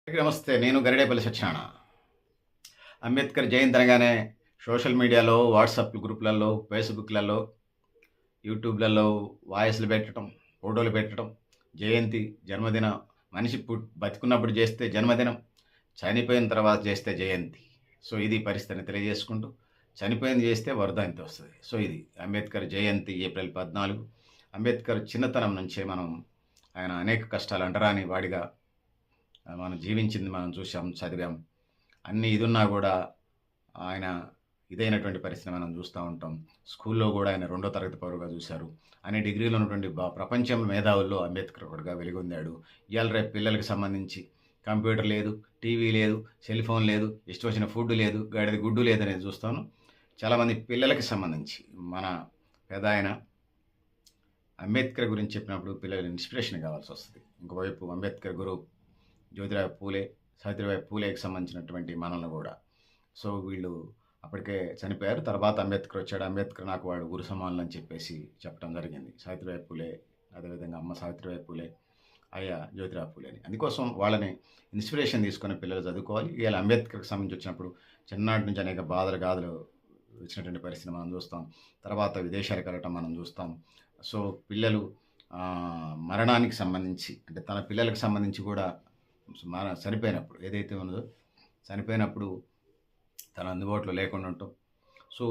అందరికీ నమస్తే. నేను గరిడేపల్లి సత్యనారాయణ. అంబేద్కర్ జయంతి అనగానే సోషల్ మీడియాలో, వాట్సాప్ గ్రూప్‌లలో, ఫేస్‌బుక్‌లలో, యూట్యూబ్‌లలో వాయిస్‌లు పెట్టడం, ఫోటోలు పెట్టడం, జయంతి, జన్మదినం, మనిషి బతికున్నప్పుడు చేస్తే జన్మదినం, చనిపోయిన తర్వాత చేస్తే జయంతి. సో, ఇది పరిస్థితిని తెలియజేసుకుంటూ, చనిపోయింది చేస్తే వర్ధంతి వస్తది. సో, ఇది అంబేద్కర్ జయంతి ఏప్రిల్ 14. అంబేద్కర్ చిన్నతనం నుంచే ఆయన అనేక కష్టాలు అంటరాని వాడిగా మనం జీవించింది మనం చూసాం, చదివాం. అన్నీ ఇదున్నా గూడా ఆయన ఇదైనటువంటి పరిస్థితిని మనం చూస్తా ఉంటాం. స్కూల్లో గూడా ఆయన రెండో తరగతి పౌరుగా చూశారు. అన్ని డిగ్రీలు ఉన్నటువంటి ప్రపంచం మేధావుల్లో అంబేద్కర్ ఒకడుగా వెలుగొందాడు. ఇయాల రేపు పిల్లలకి సంబంధించి కంప్యూటర్ లేదు, టీవీ లేదు, సెల్ ఫోన్ లేదు, ఇష్టం వచ్చిన ఫుడ్ లేదు, గాడిద గుడ్డు లేదనేది చూస్తాను. చాలామంది పిల్లలకి సంబంధించి మన పెదాయన అంబేద్కర్ గురించి చెప్పినప్పుడు పిల్లలు ఇన్స్పిరేషన్ కావాల్సొస్తది. ఇంకోవైపు అంబేద్కర్ గురువు జ్యోతిరావు పూలే, సావిత్రిబాయి పూలేకి సంబంధించినటువంటి మనల్ని గూడా. సో, వీళ్ళు అప్పటికే చనిపోయారు. తర్వాత అంబేద్కర్ వచ్చాడు. అంబేద్కర్ నాకు వాడు గురు సమానులని చెప్పేసి చెప్పడం జరిగింది. సావిత్రిబాయి పూలే, అదేవిధంగా అమ్మ సావిత్రిబాయి పూలే, అయ్య జ్యోతిరావు పూలే అని. అందుకోసం వాళ్ళని ఇన్స్పిరేషన్ తీసుకొని పిల్లలు చదువుకోవాలి. ఇవాళ అంబేద్కర్‌కి సంబంధించి వచ్చినప్పుడు చిన్ననాటి నుంచి అనేక బాధలు, గాథలు వచ్చినటువంటి పరిస్థితిని మనం చూస్తాం. తర్వాత విదేశాలకు వెళ్ళటం మనం చూస్తాం. సో, పిల్లలు మరణానికి సంబంధించి అంటే తన పిల్లలకు సంబంధించి కూడా చనిపోయినప్పుడు ఏదైతే ఉన్నదో చనిపోయినప్పుడు తన అందుబాటులో లేకుండా ఉండటం. సో,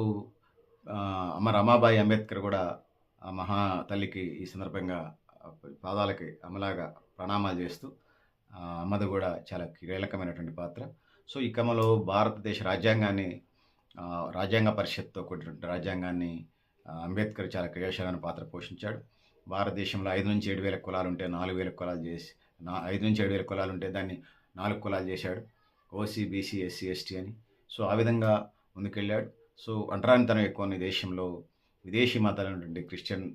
అమ్మ రమాబాయి అంబేద్కర్ కూడా ఆ మహా తల్లికి ఈ సందర్భంగా పాదాలకి అమ్మలాగా ప్రణామాలు చేస్తూ అమ్మది కూడా చాలా కీలకమైనటువంటి పాత్ర. సో, ఈ క్రమంలో భారతదేశ రాజ్యాంగాన్ని రాజ్యాంగ పరిషత్‌తో కూడినటువంటి రాజ్యాంగాన్ని అంబేద్కర్ చాలా క్రియాశీలమైన పాత్ర పోషించాడు. భారతదేశంలో 5,000-7,000 కులాలుంటే 4,000 కులాలు చేసి 5,000-7,000 కులాలుంటే దాన్ని 4 కులాలు చేశాడు. ఓసీ, బీసీ, ఎస్సీ, ఎస్టీ అని. సో, ఆ విధంగా ముందుకెళ్ళాడు. సో, అంటరానితనం ఎక్కువ ఉన్న ఈ దేశంలో విదేశీ మతాలైనటువంటి క్రిస్టియన్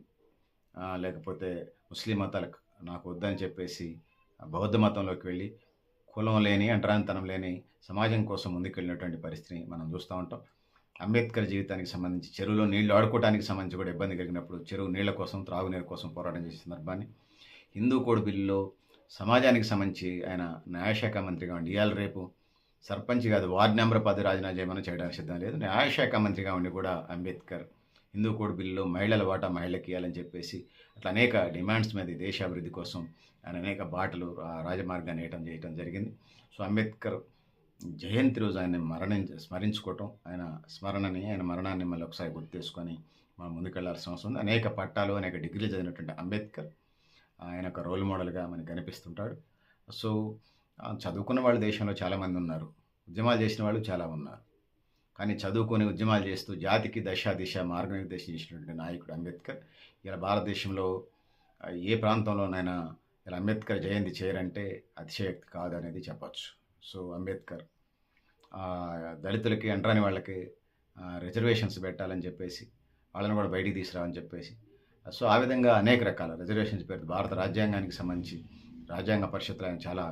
లేకపోతే ముస్లిం మతాలకు నాకు వద్దని చెప్పేసి బౌద్ధ మతంలోకి వెళ్ళి కులం లేని, అంటరానితనం లేని సమాజం కోసం ముందుకెళ్ళినటువంటి పరిస్థితిని మనం చూస్తూ ఉంటాం. అంబేద్కర్ జీవితానికి సంబంధించి చెరువులో నీళ్లు ఆడుకోవడానికి సంబంధించి కూడా ఇబ్బంది కలిగినప్పుడు చెరువు నీళ్ల కోసం, త్రాగునీరు కోసం పోరాటం చేసే సందర్భాన్ని, హిందూ కోడ్ బిల్లులో సమాజానికి సంబంధించి ఆయన న్యాయశాఖ మంత్రిగా ఉండి ఇయాల రేపు సర్పంచ్ కాదు వార్డు నెంబర్ 10 రాజీనామా చేయమని చేయడానికి సిద్ధం లేదు. న్యాయశాఖ మంత్రిగా ఉండి కూడా అంబేద్కర్ హిందూ కోడ్ బిల్లులో మహిళల వాటా మహిళకి ఇవ్వాలని చెప్పేసి అట్లా అనేక డిమాండ్స్ మీద దేశాభివృద్ధి కోసం ఆయన అనేక బాటలు రాజమార్గాన్ని చేయటం జరిగింది. సో, అంబేద్కర్ జయంతి రోజు ఆయన్ని స్మరించుకోవటం, ఆయన స్మరణని, ఆయన మరణాన్ని మళ్ళీ ఒకసారి గుర్తు చేసుకొని మనం ముందుకెళ్లాల్సిన అవసరం ఉంది. అనేక పట్టాలు, అనేక డిగ్రీలు చదివినటువంటి అంబేద్కర్ ఆయన ఒక రోల్ మోడల్‌గా మనకు కనిపిస్తుంటాడు. సో, చదువుకున్న వాళ్ళు దేశంలో చాలామంది ఉన్నారు. ఉద్యమాలు చేసిన వాళ్ళు చాలా ఉన్నారు. కానీ చదువుకొని ఉద్యమాలు చేస్తూ జాతికి దశ, దిశ, మార్గనిర్దేశం చేసినటువంటి నాయకుడు అంబేద్కర్. ఇలా భారతదేశంలో ఏ ప్రాంతంలోనైనా ఇలా అంబేద్కర్ జయంతి చేయరంటే అతిశయోక్తి కాదనేది చెప్పొచ్చు. సో, అంబేద్కర్ దళితులకి, అంటరాని వాళ్ళకి రిజర్వేషన్స్ పెట్టాలని చెప్పేసి, వాళ్ళని కూడా బయటికి తీసుకురావాలని చెప్పేసి, సో, ఆ విధంగా అనేక రకాల రిజర్వేషన్స్ పేరుతో భారత రాజ్యాంగానికి సంబంధించి రాజ్యాంగ పరిషత్తులో ఆయన చాలా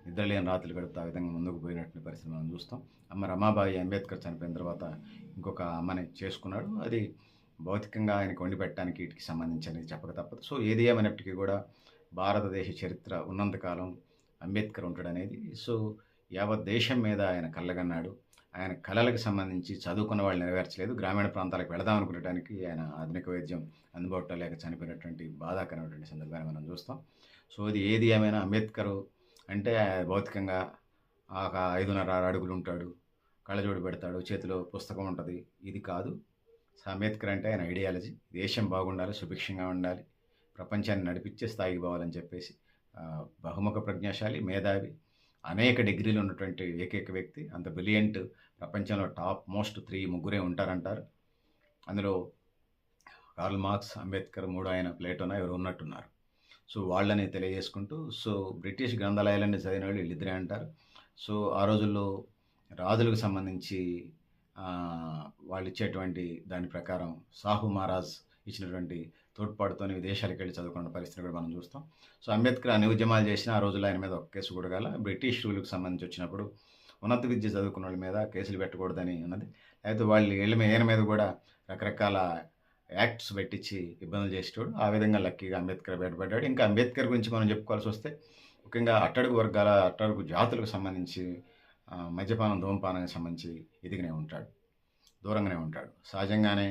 నిద్రలేని రాత్రులు గడుపుతూ ఆ విధంగా ముందుకు పోయినటువంటి పరిస్థితి మనం చూస్తాం. అమ్మ రమాబాయి అంబేద్కర్ చనిపోయిన తర్వాత ఇంకొక అమ్మని చేసుకున్నాడు. అది భౌతికంగా ఆయనకు వండి పెట్టడానికి వీటికి సంబంధించి అనేది చెప్పక తప్పదు. సో, ఏది ఏమైనప్పటికీ కూడా భారతదేశ చరిత్ర ఉన్నంతకాలం అంబేద్కర్ ఉంటాడనేది. సో, యావత్ దేశం మీద ఆయన కలగన్నాడు. ఆయన కలలకు సంబంధించి చదువుకున్న వాళ్ళు నెరవేర్చలేదు. గ్రామీణ ప్రాంతాలకు వెళదాం అనుకునేటానికి ఆయన ఆధునిక వైద్యం అందుబాటులో లేక చనిపోయినటువంటి బాధాకరమైనటువంటి సందర్భాన్ని మనం చూస్తాం. సో, ఇది ఏది ఏమైనా అంబేద్కరు అంటే భౌతికంగా ఒక 5.5 అడుగులు ఉంటాడు, కళ్ళజోడు పెడతాడు, చేతిలో పుస్తకం ఉంటుంది. ఇది కాదు. సో, అంబేద్కర్ అంటే ఆయన ఐడియాలజీ. దేశం బాగుండాలి, సుభిక్షంగా ఉండాలి, ప్రపంచాన్ని నడిపించే స్థాయికి పోవాలని చెప్పేసి బహుముఖ ప్రజ్ఞాశాలి, మేధావి, అనేక డిగ్రీలు ఉన్నటువంటి ఏకైక వ్యక్తి. అంత బ్రిలియంట్ ప్రపంచంలో టాప్ మోస్ట్ 3 ముగ్గురే ఉంటారంటారు. అందులో కార్ల్ మార్క్స్, అంబేద్కర్, మూడో ఆయన ప్లేటోనో ఎవరో ఉన్నట్టున్నారు. సో, వాళ్ళని తెలియజేసుకుంటూ సో, బ్రిటిష్ గ్రంథాలయాలన్నీ చదివిన వాళ్ళు వీళ్ళిద్దరే అంటారు. సో, ఆ రోజుల్లో రాజులకు సంబంధించి వాళ్ళు ఇచ్చేటువంటి దాని ప్రకారం సాహు మహారాజ్ ఇచ్చినటువంటి తోడ్పాటుతోని విదేశాలకు వెళ్ళి చదువుకున్న పరిస్థితిని కూడా మనం చూస్తాం. సో, అంబేద్కర్ అన్ని ఉద్యమాలు చేసిన ఆ రోజుల్లో ఆయన మీద ఒక కేసు కూడా గల బ్రిటిష్ రూల్‌కి సంబంధించి వచ్చినప్పుడు ఉన్నత విద్య చదువుకున్న వాళ్ళ మీద కేసులు పెట్టకూడదని ఉన్నది. అయితే వాళ్ళు ఈయన మీద కూడా రకరకాల యాక్ట్స్ పెట్టించి ఇబ్బందులు చేసేటోడు. ఆ విధంగా లక్కీగా అంబేద్కర్ బయటపడ్డాడు. ఇంకా అంబేద్కర్ గురించి మనం చెప్పుకోవాల్సి వస్తే ముఖ్యంగా అట్టడుగు వర్గాల, అట్టడుగు జాతులకు సంబంధించి మద్యపానం, ధూమపానానికి సంబంధించి ఎదిగినే ఉంటాడు. దూరంగానే ఉంటాడు. సహజంగానే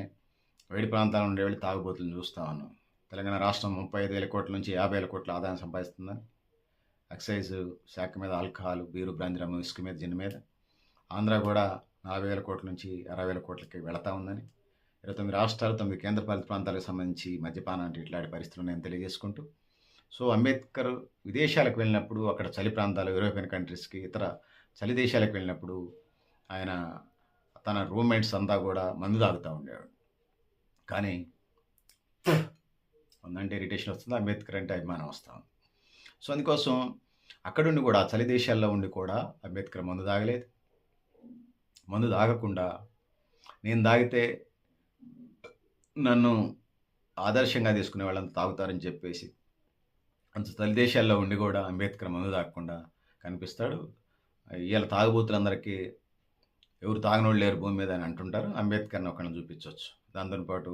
వేడి ప్రాంతాల నుండి వెళ్ళి తాగుబోతులను చూస్తా ఉన్నాం. తెలంగాణ రాష్ట్రం 35,000 కోట్ల నుంచి 50,000 కోట్ల ఆదాయం సంపాదిస్తుందని ఎక్సైజ్ శాఖ మీద ఆల్కహాల్, బీరు, బ్రాంది, రమ్ము, ఇసుక మీద, జిన్ మీద. ఆంధ్ర కూడా 40,000 కోట్ల నుంచి 60,000 కోట్లకి వెళతా ఉందని 29 రాష్ట్రాలు, 9 కేంద్రపాలిత ప్రాంతాలకు సంబంధించి మద్యపానం అంటే ఇట్లాంటి పరిస్థితులు నేను తెలియజేసుకుంటూ, సో అంబేద్కర్ విదేశాలకు వెళ్ళినప్పుడు అక్కడ చలి ప్రాంతాలు, యూరోపియన్ కంట్రీస్కి, ఇతర చలి దేశాలకు వెళ్ళినప్పుడు ఆయన తన రూమ్మేట్స్ అంతా కూడా మందు తాగుతూ ఉండేవాడు. కానీ మందంటే ఇరిటేషన్ వస్తుంది, అంబేద్కర్ అంటే అభిమానం వస్తుంది. సో అందుకోసం అక్కడుండి కూడా చలి దేశాల్లో ఉండి కూడా అంబేద్కర్ మందు తాగలేదు. మందు తాగకుండా నేను తాగితే నన్ను ఆదర్శంగా తీసుకునే వాళ్ళంతా తాగుతారని చెప్పేసి అంత చలి దేశాల్లో ఉండి కూడా అంబేద్కర్ మందు తాగకుండా కనిపిస్తాడు. ఇవాళ తాగుబోతులందరికీ ఎవరు తాగనోళ్ళు లేరు భూమి మీద అని అంటుంటారు. అంబేద్కర్ని ఒకళ్ళని చూపించవచ్చు. దాంతో పాటు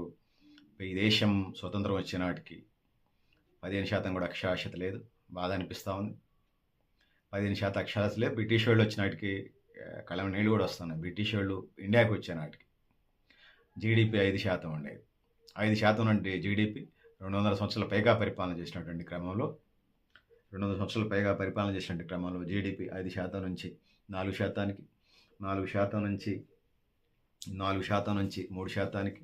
ఈ దేశం స్వతంత్రం వచ్చే నాటికి 15% కూడా అక్షరాస్యత లేదు. బాధ అనిపిస్తూ ఉంది. 15% అక్షరాస్యత లేదు. బ్రిటిష్ వాళ్ళు వచ్చిన నాటికి కళ్ళ నీళ్ళు కూడా వస్తున్నాయి. బ్రిటిష్ వాళ్ళు ఇండియాకి వచ్చే నాటికి జీడిపి 5% ఉండేది. 5% అంటే జీడిపి 200 సంవత్సరాల పైగా పరిపాలన చేసినటువంటి క్రమంలో 200 సంవత్సరాల పైగా పరిపాలన చేసినటువంటి క్రమంలో జీడిపి 5% నుంచి 4%కి, 4% నుంచి 4% నుంచి 3%కి,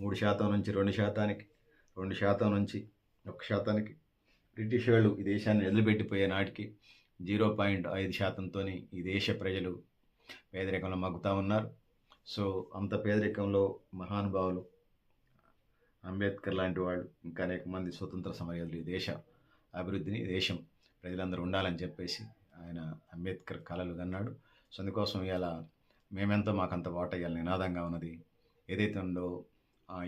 3% నుంచి 2%కి, 2% నుంచి 1%కి, బ్రిటిష్ వాళ్ళు ఈ దేశాన్ని వదిలిపెట్టిపోయే నాటికి 0.5%తో ఈ దేశ ప్రజలు పేదరికంలో మగ్గుతూ ఉన్నారు. సో అంత పేదరికంలో మహానుభావులు అంబేద్కర్ లాంటి వాళ్ళు, ఇంకా అనేక మంది స్వతంత్ర సమరయోధులు ఈ దేశ అభివృద్ధిని, ఈ దేశం ప్రజలందరూ ఉండాలని చెప్పేసి ఆయన అంబేద్కర్ కలలు కన్నాడు. సో అందుకోసం ఇవాళ మేమెంతో మాకంత వాటా ఇవాళ నినాదంగా ఉన్నది. ఏదైతే ఉందో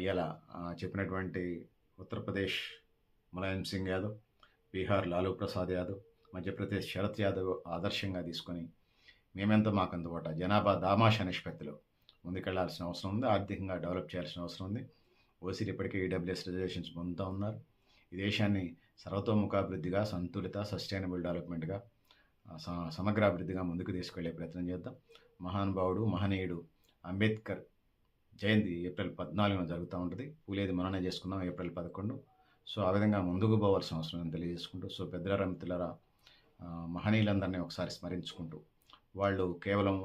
ఇవాళ చెప్పినటువంటి ఉత్తరప్రదేశ్ ములాయం సింగ్ యాదవ్, బీహార్ లాలూ ప్రసాద్ యాదవ్, మధ్యప్రదేశ్ శరత్ యాదవ్ ఆదర్శంగా తీసుకొని మేమెంతో మాకంత వాటా జనాభా దామాషా నిష్పత్తిలో ముందుకెళ్లాల్సిన అవసరం ఉంది. ఆర్థికంగా డెవలప్ చేయాల్సిన అవసరం ఉంది. ఓసీలు ఇప్పటికే ఈడబ్ల్యూఎస్ రిజర్వేషన్స్ పొందుతూ ఉన్నారు. ఈ దేశాన్ని సర్వతోముఖాభివృద్ధిగా, సంతులిత, సస్టైనబుల్ డెవలప్మెంట్గా, సమగ్రాభివృద్ధిగా ముందుకు తీసుకెళ్లే ప్రయత్నం చేద్దాం. మహానుభావుడు, మహనీయుడు అంబేద్కర్ జయంతి ఏప్రిల్ 14న జరుగుతూ ఉంటుంది. పూలేది మననే చేసుకున్నాం ఏప్రిల్ 11. సో ఆ విధంగా ముందుకు పోవాల్సిన అవసరం అని తెలియజేసుకుంటూ, సో పెద్దలారా, మిత్రులారా, మహనీయులందరినీ ఒకసారి స్మరించుకుంటూ, వాళ్ళు కేవలం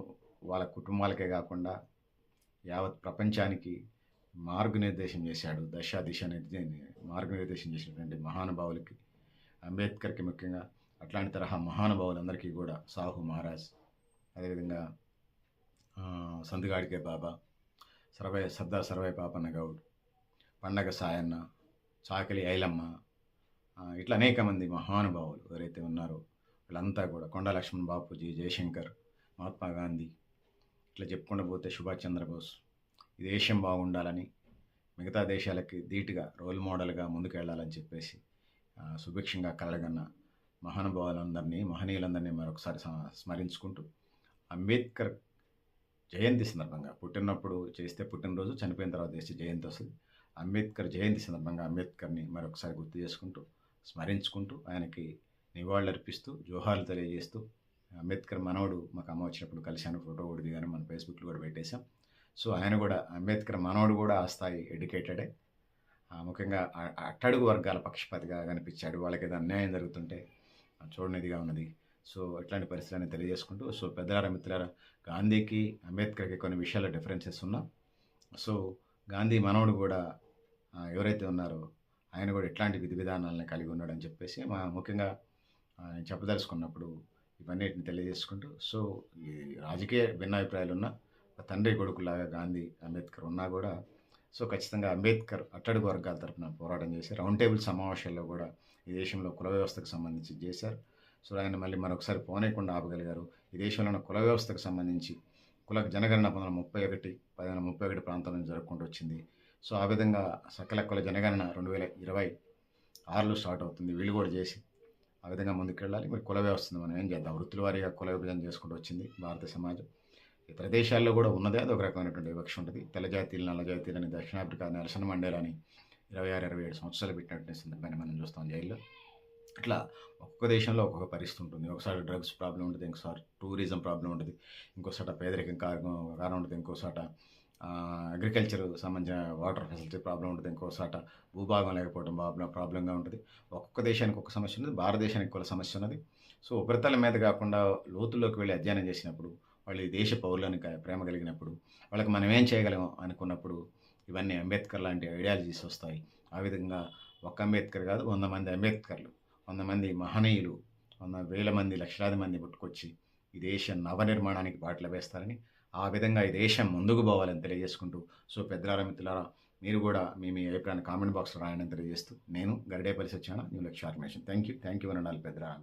వాళ్ళ కుటుంబాలకే కాకుండా యావత్ ప్రపంచానికి మార్గనిర్దేశం చేశాడు. దశ దిశ మార్గనిర్దేశం చేసినటువంటి మహానుభావులకి, అంబేద్కర్కి ముఖ్యంగా అట్లాంటి తరహా మహానుభావులందరికీ కూడా, సాహు మహారాజ్, అదేవిధంగా సందుగాడికే బాబా, సర్దార్ సర్వై పాపన్న గౌడ్, పండగ సాయన్న, చాకలి ఐలమ్మ, ఇట్లా అనేక మంది మహానుభావులు ఎవరైతే ఉన్నారో వీళ్ళంతా కూడా, కొండ లక్ష్మణ్ బాపూజీ, జయశంకర్, మహాత్మా గాంధీ, ఇట్లా చెప్పుకుంటూ పోతే సుభాష్ చంద్రబోస్, ఈ దేశం బాగుండాలని, మిగతా దేశాలకి ధీటుగా రోల్ మోడల్గా ముందుకు వెళ్ళాలని చెప్పేసి సుభిక్షంగా కలగన్న మహానుభావులందరినీ, మహనీయులందరినీ మరొకసారి స్మరించుకుంటూ, అంబేద్కర్ జయంతి సందర్భంగా, పుట్టినప్పుడు చేస్తే పుట్టినరోజు, చనిపోయిన తర్వాత చేస్తే జయంతి వస్తుంది. అంబేద్కర్ జయంతి సందర్భంగా అంబేద్కర్ని మరొకసారి గుర్తు చేసుకుంటూ, స్మరించుకుంటూ, ఆయనకి నివాళులర్పిస్తూ, జోహార్లు తెలియజేస్తూ, అంబేద్కర్ మనవడు మాకు అమ్మ వచ్చినప్పుడు కలిశాను, ఫోటో కూడా దిగాను, మన ఫేస్బుక్లో కూడా పెట్టేశాం. సో ఆయన కూడా, అంబేద్కర్ మనవడు కూడా ఆ స్థాయి ఎడ్యుకేటెడే. ముఖ్యంగా అట్టడుగు వర్గాల పక్షపాతిగా కనిపించాడు. వాళ్ళకి ఏదో అన్యాయం జరుగుతుంటే చూడనిదిగా ఉన్నది. సో ఇట్లాంటి పరిస్థితులని తెలియజేసుకుంటూ, సో పెద్దలారా, మిత్రులారా, గాంధీకి అంబేద్కర్కి కొన్ని విషయాల్లో డిఫరెన్సెస్ ఉన్నా, సో గాంధీ మనవడు కూడా ఎవరైతే ఉన్నారో ఆయన కూడా ఇట్లాంటి విధి విధానాలను కలిగి ఉన్నాడని చెప్పేసి ముఖ్యంగా నేను చెప్పదలుచుకున్నప్పుడు ఇవన్నిటిని తెలియజేసుకుంటూ, సో ఈ రాజకీయ భిన్నాభిప్రాయాలు ఉన్న తండ్రి కొడుకులాగా గాంధీ, అంబేద్కర్ ఉన్నా కూడా, సో ఖచ్చితంగా అంబేద్కర్ అట్టడుగు వర్గాల తరఫున పోరాటం చేశారు. రౌండ్ టేబుల్ సమావేశాల్లో కూడా ఈ దేశంలో కుల వ్యవస్థకు సంబంధించి చేశారు. సో ఆయన మళ్ళీ మరొకసారి పోనేకుండా ఆపగలిగారు. ఈ దేశంలో ఉన్న కుల వ్యవస్థకు సంబంధించి జనగణన 1931 ప్రాంతాల నుంచి జరుపుకుంటూ వచ్చింది. సో ఆ విధంగా సకల కుల జనగణన 2026లో స్టార్ట్ అవుతుంది. వీళ్ళు కూడా చేసి ఆ విధంగా ముందుకెళ్ళాలి. మరి కుల వ్యవస్థను మనం ఏం చేద్దాం? వృత్తుల వారీగా కుల విభజన చేసుకుంటూ వచ్చింది భారత సమాజం. ఇతర దేశాల్లో కూడా ఉన్నదే, అది ఒక రకమైనటువంటి వివక్ష ఉంటుంది. తెల్ల జాతీయులు, నల్ల జాతీయులని దక్షిణాఫ్రికా నెల్సన్ మండేలాని 26-27 సంవత్సరాలు పెట్టినటువంటి సందర్భాన్ని మనం చూస్తాం జైల్లో. ఇట్లా ఒక్కొక్క దేశంలో ఒక్కొక్క పరిస్థితి ఉంటుంది. ఒకసారి డ్రగ్స్ ప్రాబ్లమ్ ఉంటది. ఇంకోసారి టూరిజం ప్రాబ్లమ్ ఉంటది. ఇంకోసాట పేదరికం కారణం ఉంటది. ఇంకోసాట అగ్రికల్చర్ సంబంధించిన వాటర్ ఫెసిలిటీ ప్రాబ్లమ్ ఉంటది. ఇంకోసాట భూభాగం లేకపోవడం ప్రాబ్లమ్‌గా ఉంటది. ఒక్కొక్క దేశానికి ఒక సమస్య ఉన్నది. భారతదేశానికి కూడా సమస్య ఉన్నది. సో, ఉపరితలం మీద కాకుండా లోతుల్లోకి వెళ్లి అధ్యయనం చేసినప్పుడు, వాళ్ళు ఈ దేశ పౌరులని ప్రేమ కలిగినప్పుడు, వాళ్ళకి మనం ఏం చేయగలం అనుకున్నప్పుడు, ఇవన్నీ అంబేద్కర్ లాంటి ఐడియాలజీస్ వస్తాయి. ఆ విధంగా ఒక్క అంబేద్కర్ కాదు, 100 మంది అంబేద్కర్‌లు, 100 మంది మహనీయులు, వేల మంది, లక్షలాది మంది పుట్టుకొచ్చి ఈ దేశ నవనిర్మాణానికి బాటలు వేస్తారని, ఆ విధంగా ఈ దేశం ముందుకు పోవాలని తెలియజేసుకుంటూ, సో పెద్దలారా, మిత్రులారా, మీరు కూడా మీ అభిప్రాయాన్ని కామెంట్ బాక్స్‌లో రాయండి అని తెలియజేస్తూ, నేను గరిడేపల్లి సత్యనారాయణ, న్యూ లక్ష్య ఆర్గనైజేషన్. థ్యాంక్ యూ అని ఉండాలి పెద్దలారా.